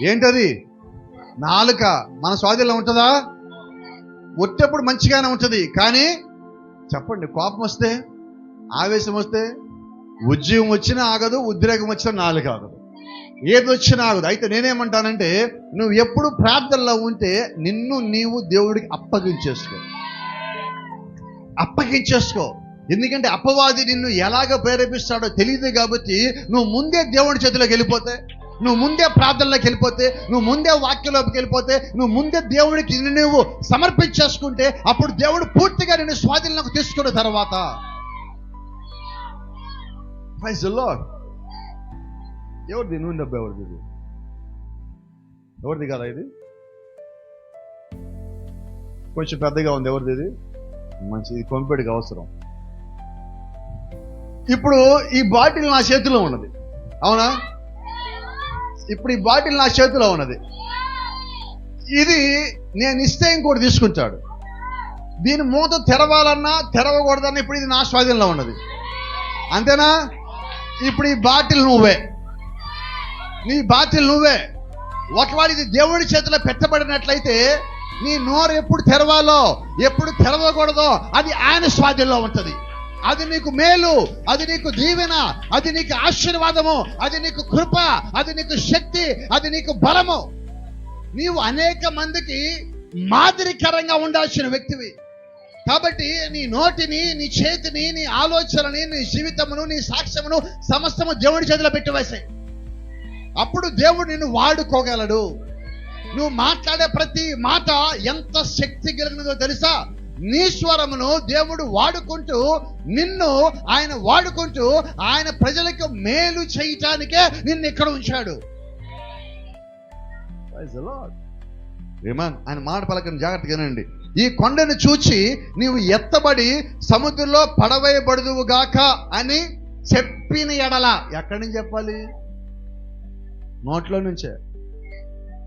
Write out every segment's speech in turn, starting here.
ఏంటది? నాలుక. మన స్వాధీనంలో ఉంటుందా? ఒట్టేప్పుడు మంచిగానే ఉంటుంది, కానీ చెప్పండి, కోపం వస్తే, ఆవేశం వస్తే, ఉద్యోగం వచ్చినా ఆగదు, ఉద్రేకం వచ్చినా నాలుక ఆగదు, ఏది వచ్చినా ఆగదు. అయితే నేనేమంటానంటే, నువ్వు ఎప్పుడు ప్రార్థనలో ఉంటే నిన్ను నీవు దేవుడికి అప్పగించేసుకో. ఎందుకంటే అపవాది నిన్ను ఎలాగ ప్రేరేపిస్తాడో తెలియదు కాబట్టి నువ్వు ముందే దేవుడి చేతిలోకి వెళ్ళిపోతే, నువ్వు ముందే ప్రార్థనలోకి వెళ్ళిపోతే, నువ్వు ముందే వాక్యంలోకి వెళ్ళిపోతే, నువ్వు ముందే దేవుడికి నువ్వు సమర్పించేసుకుంటే, అప్పుడు దేవుడు పూర్తిగా నిన్ను స్వాధీనంలోకి తీసుకున్న తర్వాత ప్రైజ్ ది లార్డ్. ఎవరిది నూనె డబ్బు? ఎవరిది కదా ఇది? కొంచెం పెద్దగా ఉంది. ఎవరిది ఇది? మంచిది, కొంపెడికి అవసరం. ఇప్పుడు ఈ బాటిల్ నా చేతిలో ఉన్నది, అవునా? ఇప్పుడు ఈ బాటిల్ నా చేతిలో ఉన్నది. ఇది నేను ఇస్తే ఇంకోటి తీసుకుంటాడు. దీని మూత తెరవాలన్నా తెరవకూడదన్నా ఇప్పుడు ఇది నా స్వాధీనంలో ఉన్నది, అంతేనా? ఇప్పుడు ఈ బాటిల్ నువ్వే, నీ బాటిల్ నువ్వే. ఒకవేళ ఇది దేవుడి చేతిలో పెట్టబడినట్లయితే నీ నోరు ఎప్పుడు తెరవాలో ఎప్పుడు తెరవకూడదో అది ఆయన స్వాధీనంలో ఉంటుంది. అది నీకు మేలు, అది నీకు దీవెన, అది నీకు ఆశీర్వాదము, అది నీకు కృప, అది నీకు శక్తి, అది నీకు బలము. నీవు అనేక మందికి మాదిరికరంగా ఉండాల్సిన వ్యక్తివి. కాబట్టి నీ నోటిని, నీ చేతిని, నీ ఆలోచనని, నీ జీవితమును, నీ సాక్ష్యమును సమస్తము దేవుడి చేతిలో పెట్టివేసాయి. అప్పుడు దేవుడు నిన్ను వాడుకోగలడు. నువ్వు మాట్లాడే ప్రతి మాట ఎంత శక్తి కలిగినదో తెలుసా? నీ స్వరమును దేవుడు వాడుకుంటూ, నిన్ను ఆయన వాడుకుంటూ ఆయన ప్రజలకు మేలు చేయటానికే నిన్ను ఇక్కడ ఉంచాడు. ఆయన మాట పలకని జాగ్రత్తగా వినండి. ఈ కొండను చూచి నీవు ఎత్తబడి సముద్రంలో పడవేయబడుదువుగాక అని చెప్పిన ఎడల, ఎక్కడి నుంచి చెప్పాలి? నోట్లో నుంచే.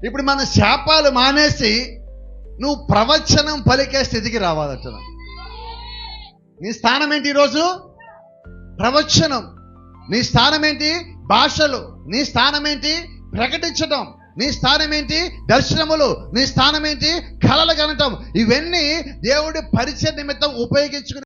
ఇప్పుడు మన శాపాలు మానేసి నువ్వు ప్రవచనం పలికే స్థితికి రావాలట. నీ స్థానం ఏంటి ఈరోజు? ప్రవచనం. నీ స్థానం ఏంటి? భాషలు. నీ స్థానం ఏంటి? ప్రకటించడం. నీ స్థానం ఏంటి? దర్శనములు. నీ స్థానం ఏంటి? కలలు కనటం. ఇవన్నీ దేవుడి పరిచయ నిమిత్తం ఉపయోగించుకుని